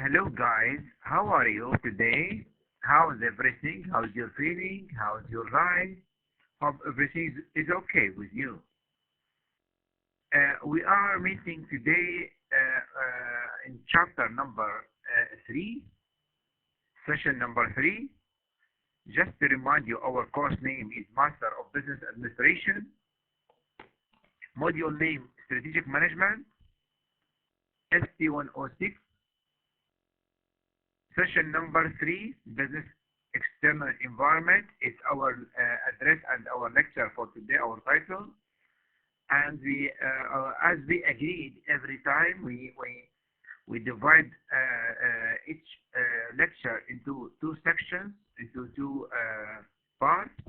Hello guys, how are you today? How's everything? How's your feeling? How's your life? Hope everything is okay with you. We are meeting today in chapter number 3, session number 3. Just to remind you, our course name is Master of Business Administration, module name Strategic Management, ST106. Session number 3, Business External Environment, is our address and our lecture for today, our title. And we, as we agreed, every time we divide each lecture into 2 sections, into 2 parts.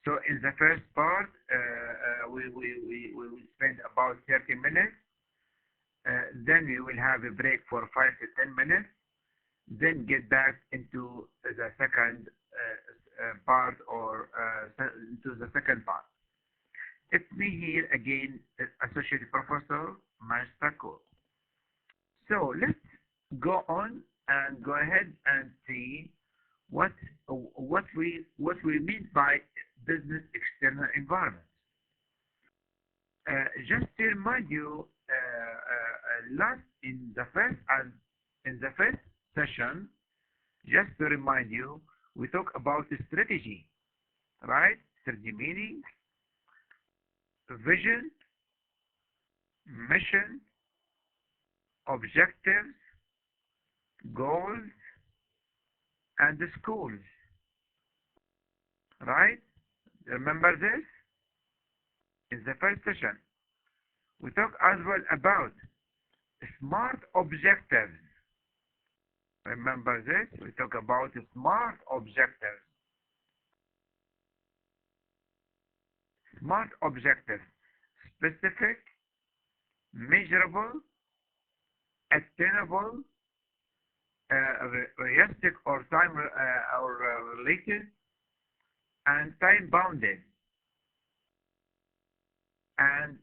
So in the first part, we will spend about 30 minutes. Then we will have a break for 5 to 10 minutes. Then get back into the second part or into the second part. It's me here again, Associate Professor Mastako. So let's go on and go ahead and see what we mean by business external environment. Just to remind you, in the first session, just to remind you, we talk about the strategy, right? Strategy meaning vision, mission, objectives, goals, and the schools, right? Remember this? In the first session, we talk as well about smart objectives. Remember this? We talk about smart objectives. Smart objectives: specific, measurable, attainable, realistic or time related, and time bounded. And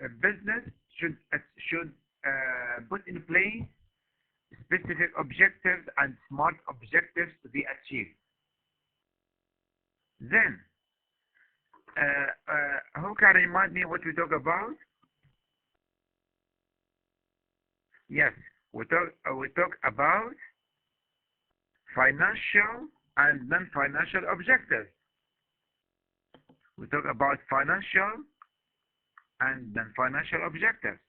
a business should put in place specific objectives and smart objectives to be achieved. Then, who can remind me what we talk about? Yes, we talk about financial and non-financial objectives. We talk about financial and non-financial objectives.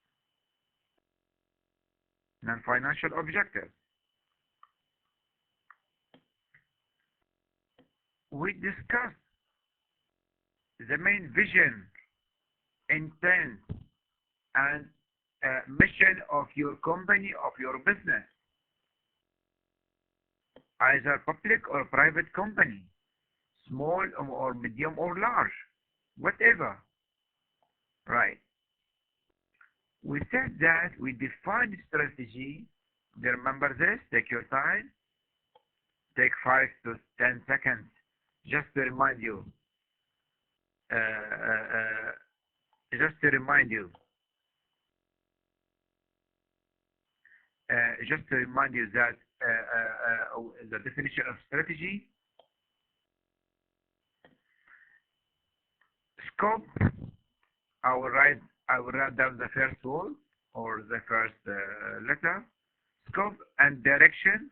Non-financial objectives. We discussed the main vision, intent, and mission of your company, of your business, either public or private company, small or medium or large, whatever, right? We said that we defined strategy. Do you remember this? Take your time. Take 5 to 10 seconds just to remind you. Just to remind you that the definition of strategy. Scope. I will write down the first word or the first letter. Scope and direction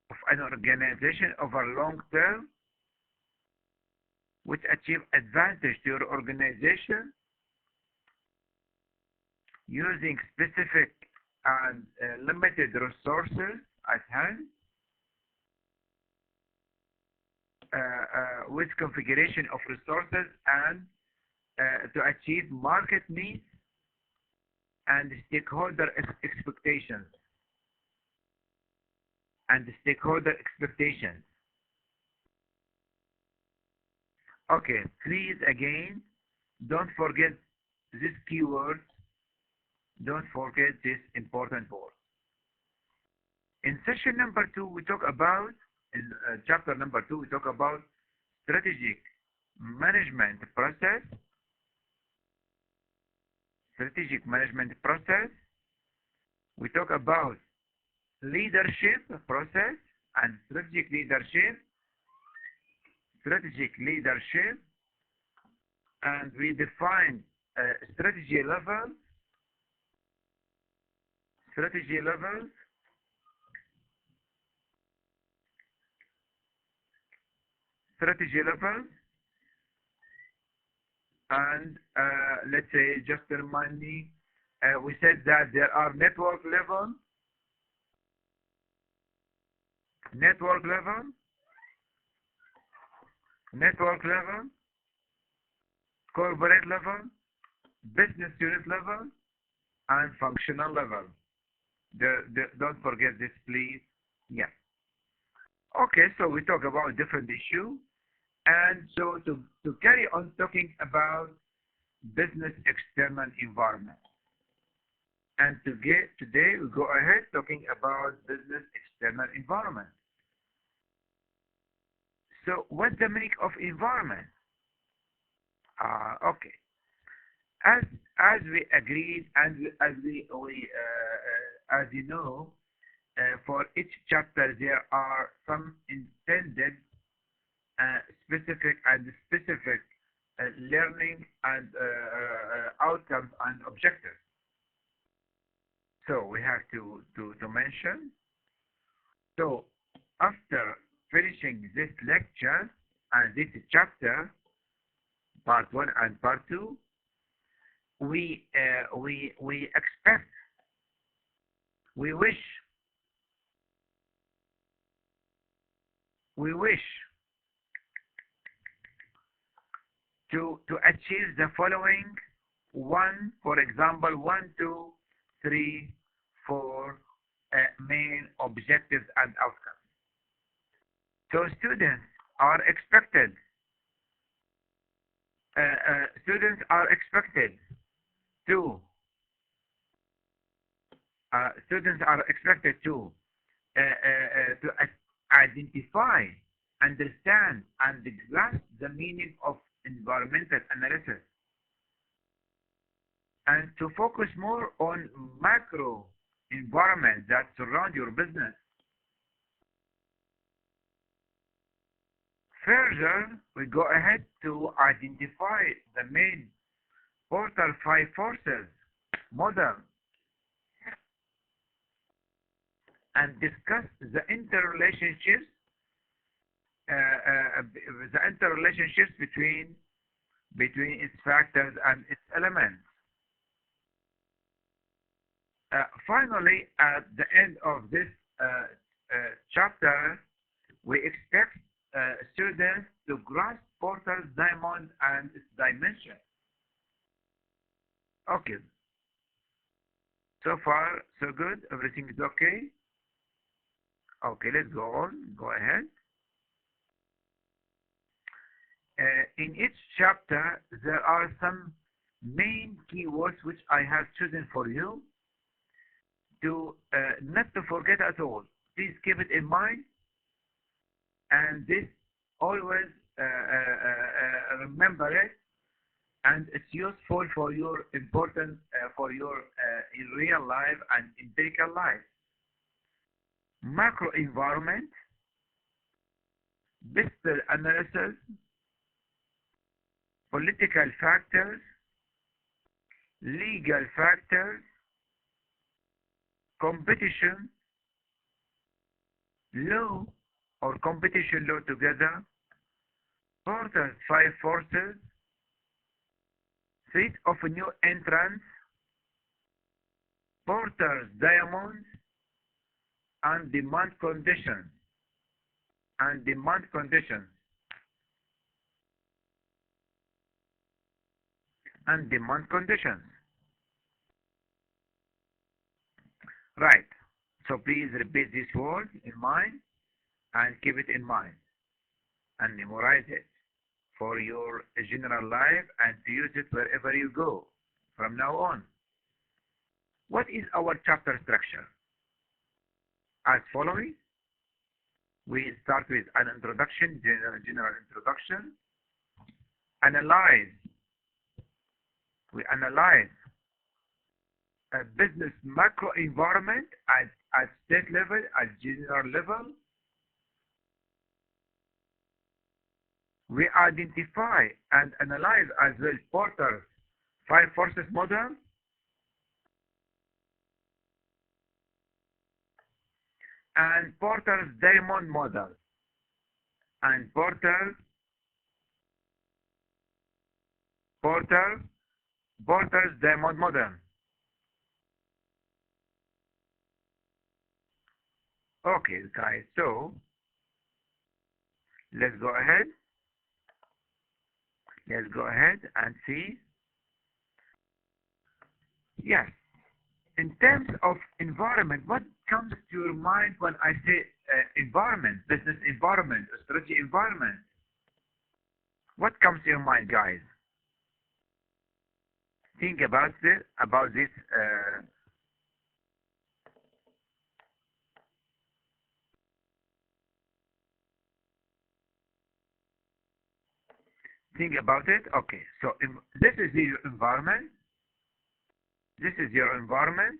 of an organization over long term, which achieve advantage to your organization using specific and limited resources at hand, with configuration of resources and to achieve market needs and stakeholder expectations. Okay, please again, don't forget this keyword. Don't forget this important word. In session number 2, we talk about, in chapter number 2, we talk about strategic management process. We talk about leadership process and strategic leadership, and we define strategy levels, and let's say, just to remind me, we said that there are network level, corporate level, business unit level, and functional level. Don't forget this, please. Yeah. Okay, so we talk about different issue, and so to carry on talking about business external environment. And today we go ahead talking about business external environment. So what's the meaning of environment? Okay. As we agreed, and as you know, for each chapter there are some intended specific learning and outcomes and objectives. So we have to mention. So after finishing this lecture and this chapter, part 1 and part 2, we expect, we wish to achieve the following for example, 1, 2, 3, 4 main objectives and outcomes. So students are expected to identify, understand, and grasp the meaning of environmental analysis, and to focus more on macro environments that surround your business. Further, we go ahead to identify the main Porter 5 forces model and discuss the interrelationships between its factors and its elements. Finally, at the end of this chapter, we expect students to grasp Porter's diamond and its dimension. Okay. So far, so good. Everything is okay. Okay, let's go on. Go ahead. In each chapter, there are some main keywords which I have chosen for you to not to forget at all. Please keep it in mind, and this always remember it, and it's useful for your important for your in real life and empirical life. Macro environment, business analysis, political factors, legal factors, competition, law or competition law together, Porter's 5 forces, threat of a new entrant, Porter's diamonds, and demand conditions. Right. So please repeat these words in mind and keep it in mind and memorize it for your general life and to use it wherever you go from now on. What is our chapter structure? As following: we start with an introduction, general introduction. We analyze a business macro environment at state level, at general level. We identify and analyze as well Porter's 5 forces model and Porter's diamond model and Porter's diamond model. Okay, guys, so let's go ahead. Let's go ahead and see. Yes, in terms of environment, what comes to your mind when I say environment, business environment, strategy environment? What comes to your mind, guys? Think about this. Think about it. Okay, so this is your environment. This is your environment.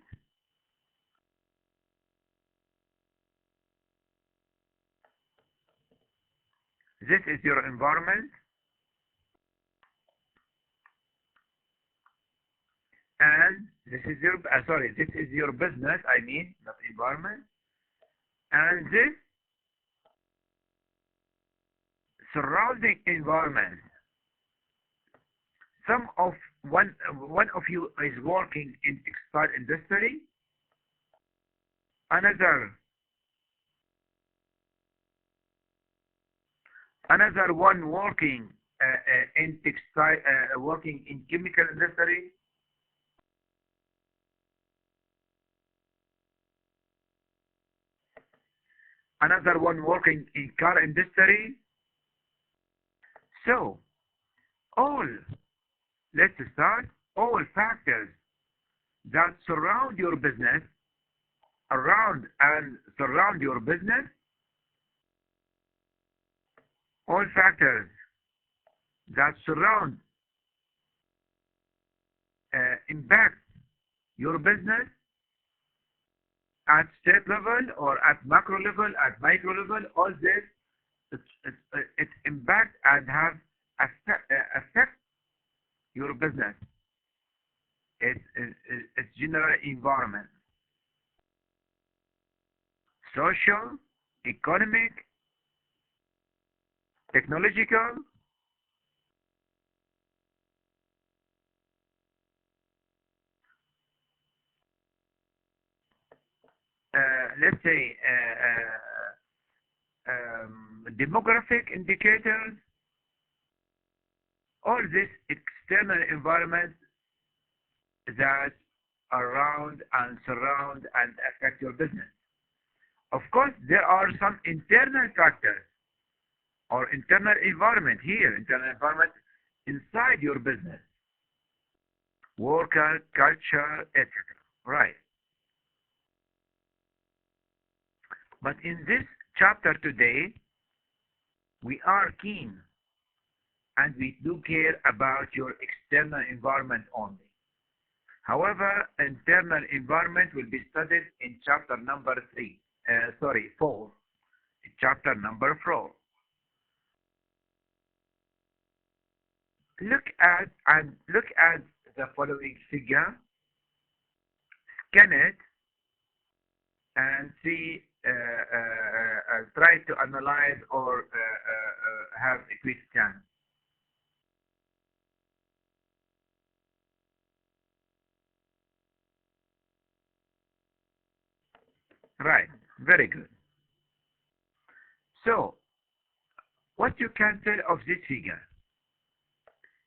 This is your environment. And this is your, this is your business, I mean, not environment. And this surrounding environment. One of you is working in textile industry. Another one working in textile, working in chemical industry. Another one working in car industry. So let's start. All factors that surround your business, all factors that surround, impact your business at state level or at macro level, at micro level, all this, it impact and have affect your business. It's general environment, social, economic, technological, let's say demographic indicators, all this external environment that around and surround and affect your business. Of course, there are some internal factors or internal environment here, internal environment inside your business, worker, culture, etc. Right. But in this chapter today, we are keen and we do care about your external environment only. However, internal environment will be studied in chapter number 4. Chapter number 4. Look at the following figure, scan it, and see. Try to analyze or have a quick scan. Right, very good. So, what you can tell of this figure?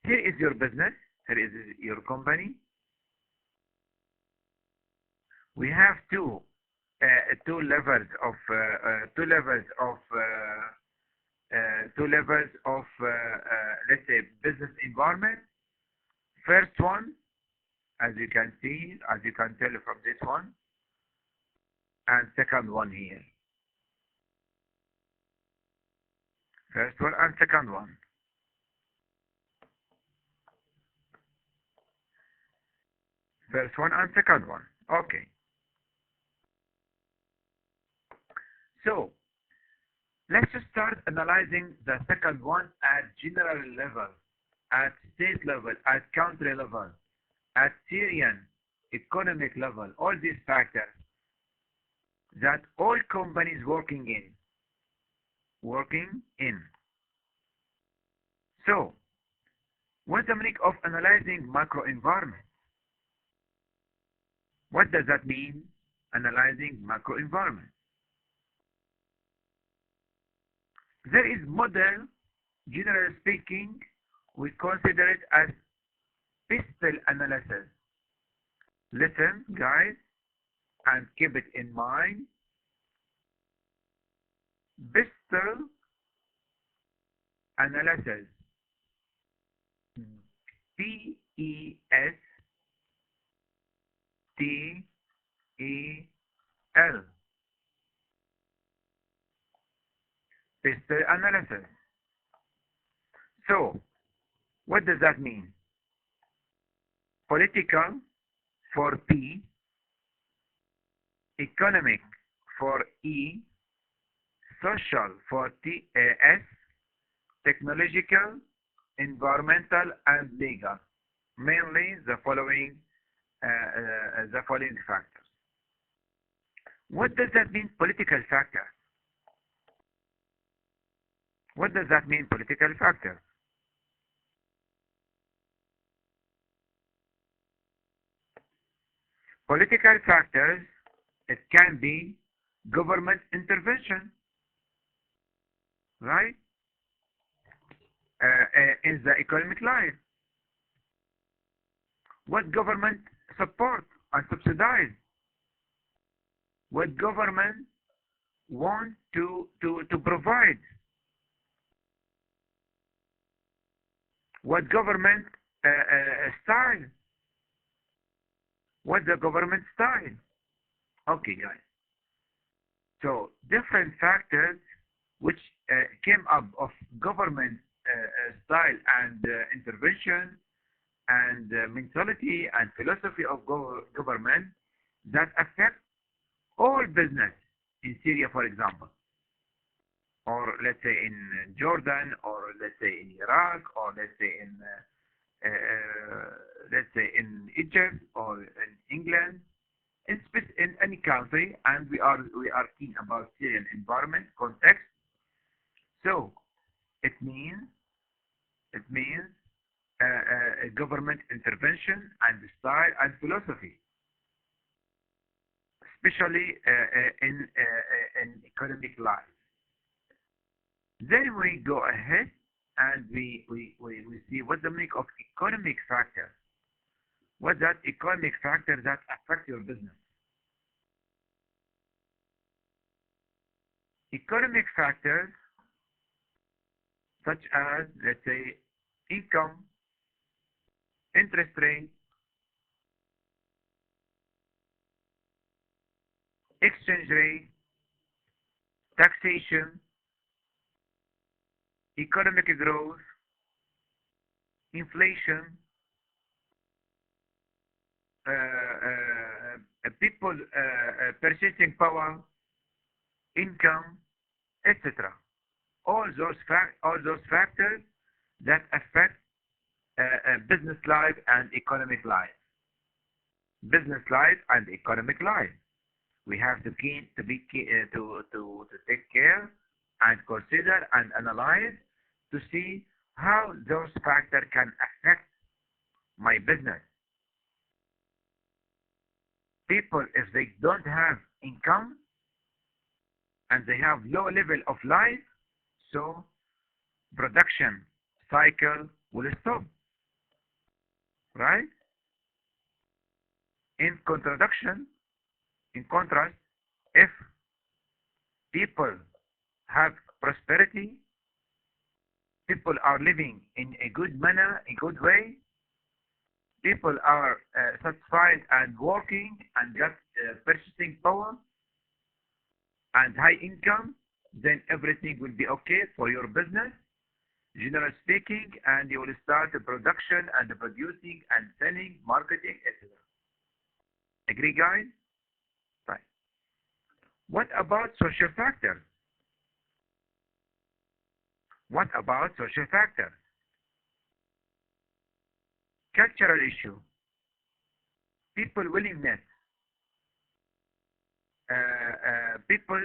Here is your business. Here is your company. We have two levels of let's say business environment. First one, as you can see, as you can tell from this one, and second one here. First one and second one. First one and second one. Okay. So let's just start analyzing the second one at general level, at state level, at country level, at Syrian economic level, all these factors that all companies working in. So, what's the meaning of analyzing macro environment? What does that mean, analyzing macro environment? There is model, generally speaking, we consider it as pistol analysis. Listen, guys, and keep it in mind. Pistol analysis. P-E-S-T-E-L. Pistol analysis. So, what does that mean? Political for P, economic for E, social for T-A-S, technological, environmental, and legal. Mainly the following factors. What does that mean, political factors? What does that mean, political factors? Political factors, it can be government intervention, right? In the economic life. What government support and subsidize? What government want to provide? What government style? What the government style? Okay, guys. So different factors which came up of government style and intervention and mentality and philosophy of government that affect all business in Syria, for example, or let's say in Jordan, or let's say in Iraq, or let's say in Egypt or in England, in any country, and we are keen about Syrian environment context. So it means government intervention and style and philosophy, especially in economic life. Then we go ahead and we see what the meaning of economic factors. What that economic factor that affect your business? Economic factors such as, let's say, income, interest rate, exchange rate, taxation, economic growth, inflation, people purchasing power, income, etc. All those factors that affect business life and economic life. Business life and economic life. We have to take care and consider and analyze to see how those factors can affect my business. People, if they don't have income and they have low level of life, so production cycle will stop, right? In contrast, if people have prosperity, people are living in a good manner, a good way, people are satisfied and working and got purchasing power and high income, then everything will be okay for your business, generally speaking, and you will start the production and the producing and selling, marketing, etc. Agree, guys? Right. What about social factors? What about social factors? Cultural issue, people willingness, people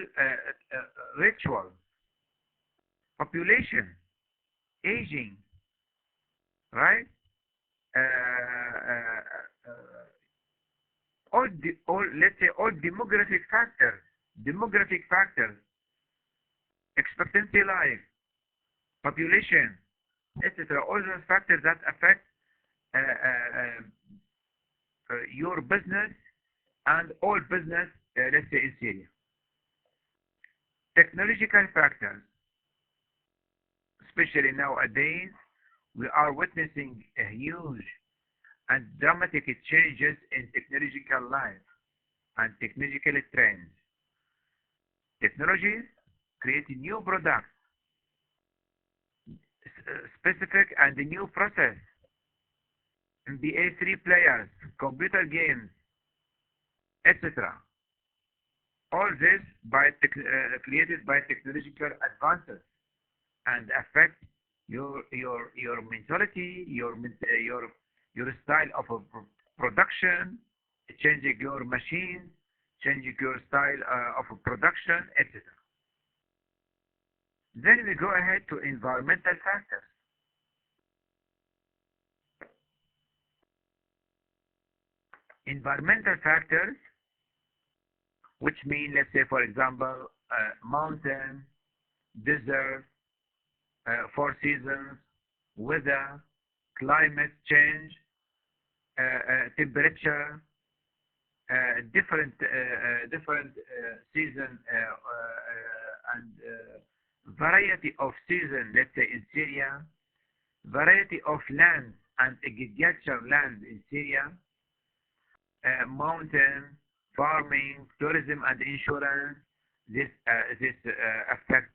ritual, population, aging, right? All let's say all demographic factors, expectancy life, population, etc. All those factors that affect your business and all business, let's say in Syria. Technological factors, especially nowadays, we are witnessing a huge and dramatic changes in technological life and technological trends. Technologies create new products, specific and new process, MBA3 players, computer games, etc. All this created by technological advances and affect your mentality, your style of production, changing your machine, changing your style of production, etc. Then we go ahead to environmental factors. Environmental factors, which mean, let's say, for example, mountain, desert, four seasons, weather, climate change, temperature, different season and variety of season, let's say in Syria, variety of land and agricultural land in Syria, mountain, farming, tourism and insurance. This affects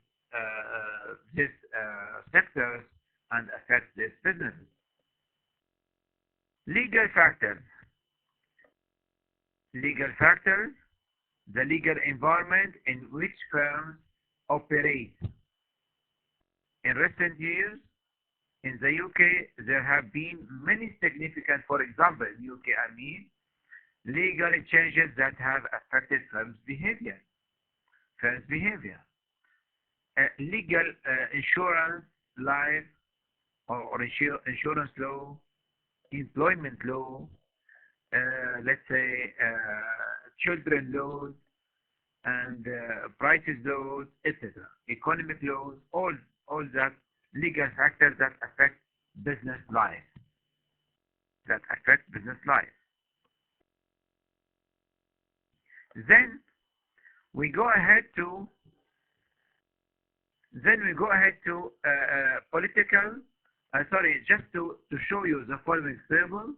this sectors and affects this businesses. Legal factors. Legal factors, the legal environment in which firms operate. In recent years, in the UK, there have been many significant, for example, in UK, I mean, legal changes that have affected firms' behavior. Legal insurance, life, or insurance law, employment law, let's say children laws, and prices laws, etc. Economic laws, all that legal factors that affect business life. Then we go ahead to political. Just to show you the following table.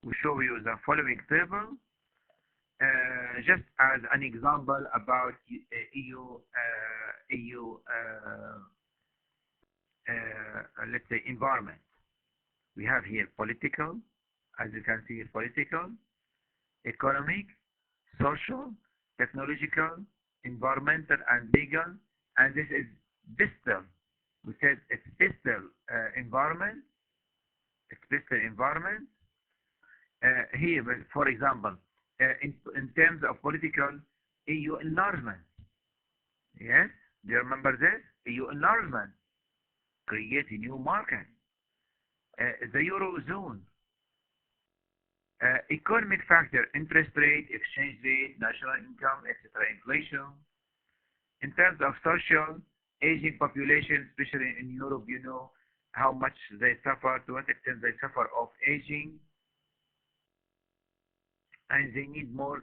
We show you the following table, just as an example about EU, let's say environment. We have here political, as you can see, political, economic, social, technological, environmental, and legal. And this is digital. We said it's digital environment. It's digital environment. Here, for example, in terms of political, EU enlargement. Yes, do you remember this? EU enlargement, create a new market. The Eurozone. Economic factor, interest rate, exchange rate, national income, etc., inflation. In terms of social, aging population, especially in Europe, you know how much they suffer, to what extent they suffer of aging. And they need more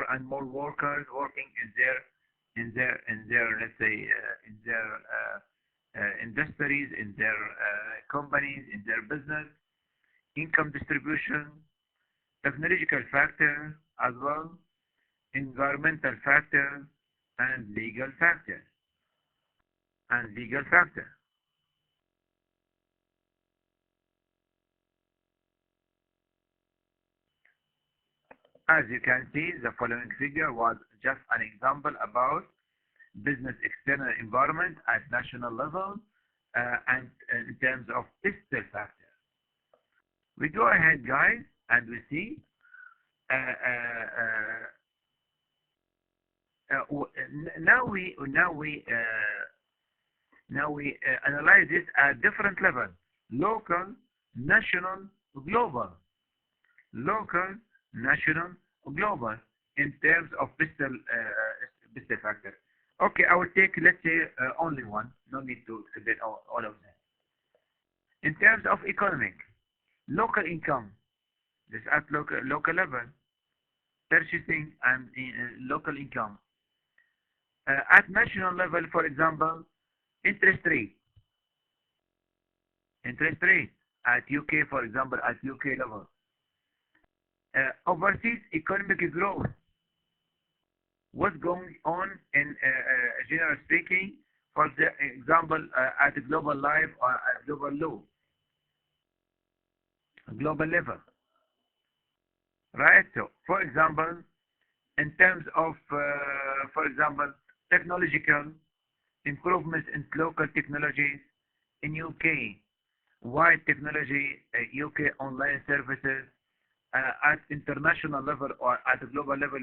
and more workers working in their let's say in their industries, in their companies, in their business. Income distribution, technological factor as well, environmental factor, and legal factor. As you can see, the following figure was just an example about business external environment at national level and in terms of fiscal factor. We go ahead, guys, and we see now we analyze it at different levels: local, national, global. Local, national, global in terms of fiscal factor. Okay, I will take, let's say, only one. No need to explain all of them. In terms of economic, local income, this at local level, purchasing and local income. At national level, for example, interest rate. Interest rate at UK, for example, at UK level. Overseas economic growth. What's going on in general speaking, for example, at a global life or at global low, global level, right? So, for example, in terms of, for example, technological improvements in local technologies in UK, wide technology, UK online services, at international level or at a global level,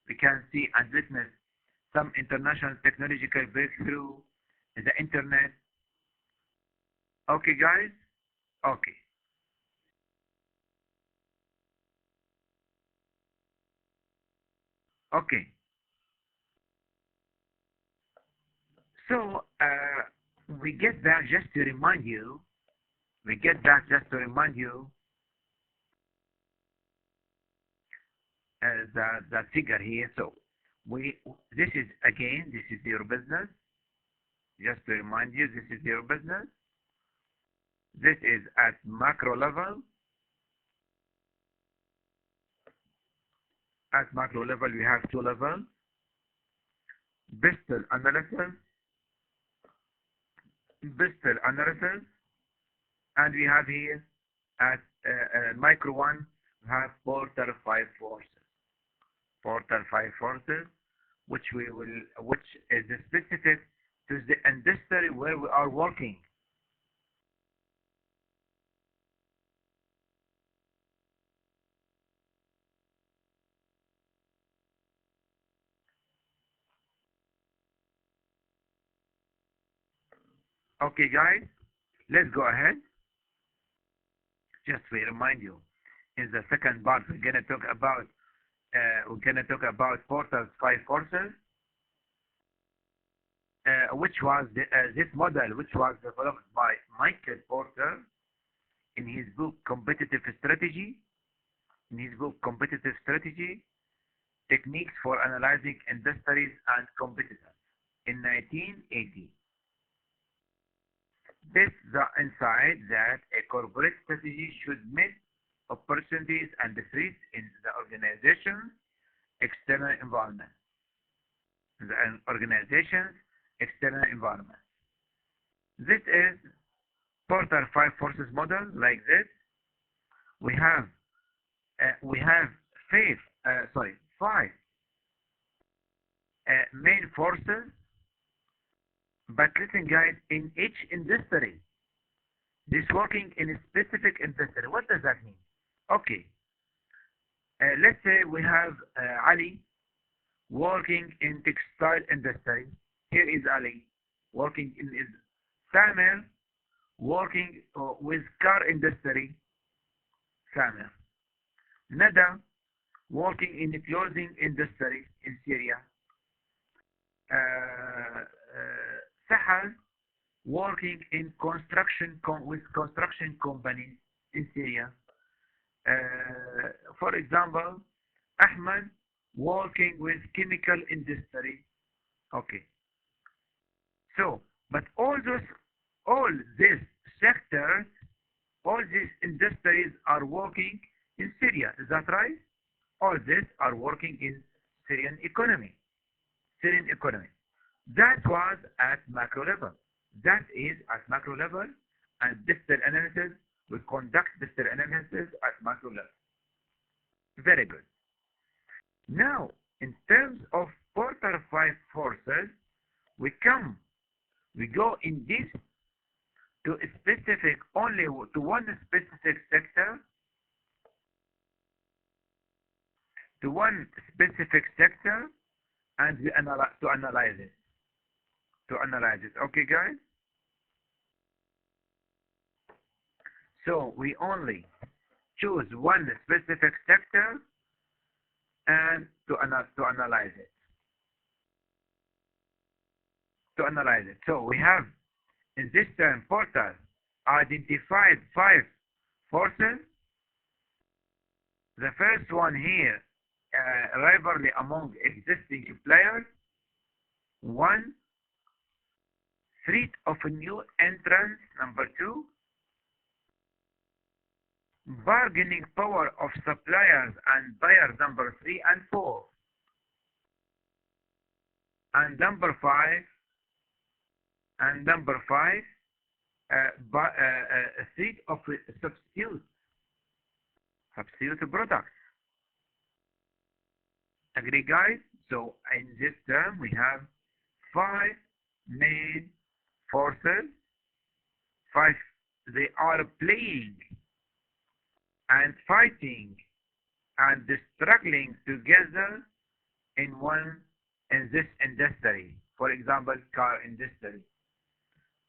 we can see and witness some international technological breakthrough in the internet. Okay, guys? Okay. Okay. So, we get back just to remind you, that figure here. So this is your business. Just to remind you, this is your business. This is at macro level. At macro level, we have two levels: Bristol analysis, and we have here at micro one, we have Porter 5 forces. Porter 5 forces, which is specific to the industry where we are working. Okay, guys, let's go ahead. Just to remind you, in the second part, we're gonna talk about Porter's 5 forces, which was this model, which was developed by Michael Porter in his book Competitive Strategy. Techniques for Analyzing Industries and Competitors in 1980. This the insight that a corporate strategy should meet opportunities and threats in the organization's external environment. This is Porter 5 forces model. Like this, we have five main forces. But listen, guys, in each industry, this working in a specific industry. What does that mean? Okay, let's say we have Ali working in textile industry. Here is Ali working in Samir working with car industry. Samir. Nada working in the clothing industry in Syria. Sahal working in construction with construction companies in Syria. For example, Ahmed working with chemical industry. Okay. So, but all these sectors, all these industries are working in Syria. Is that right? All these are working in Syrian economy. That was at macro level. That is at macro level, and digital analysis will conduct digital analysis at macro level. Very good. Now, in terms of Porter 5 forces, we go in this to a specific, only to one specific sector, and we analyze it. Okay, guys? So we only choose one specific sector and to analyze it. So we have, in this term, Porter identified 5 forces. The first one here, rivalry among existing players. 1, threat of a new entrant. Number 2, bargaining power of suppliers and buyers. Number 3 and 4. And number 5, threat of substitute products. Agree, guys? So in this term we have 5 main forces. 5, they are playing and fighting and struggling together in this industry. For example, car industry,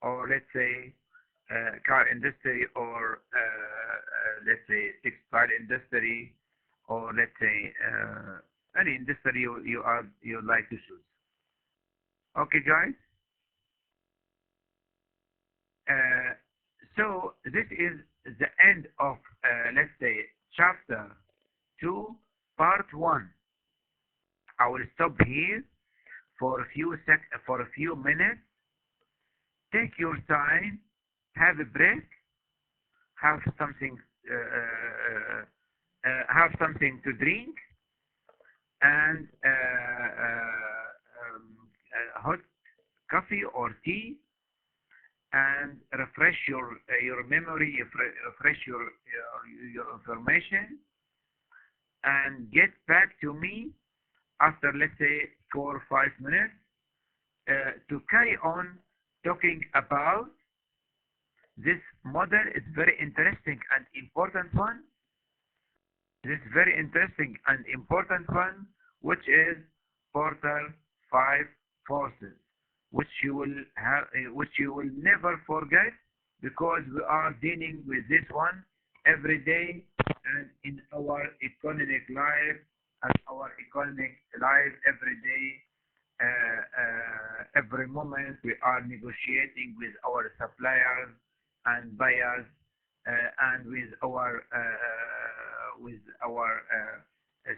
or let's say car industry, or let's say textile industry, or let's say any industry you like to choose. Okay, guys? So this is the end of let's say chapter 2, part 1. I will stop here for a few minutes. Take your time, have a break, have something to drink, and hot coffee or tea, and refresh your memory, refresh your information, and get back to me after, let's say, 4 or 5 minutes to carry on talking about this model. It's very interesting and important one. This very interesting and important one, which is Porter 5 forces, which you will never forget, because we are dealing with this one every day, and in our economic life, every day, every moment we are negotiating with our suppliers and buyers, and with our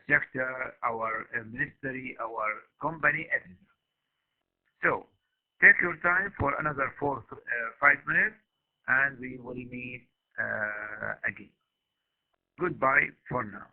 sector, our ministry, our company, etc. So take your time for another 4 to 5 minutes, and we will meet again. Goodbye for now.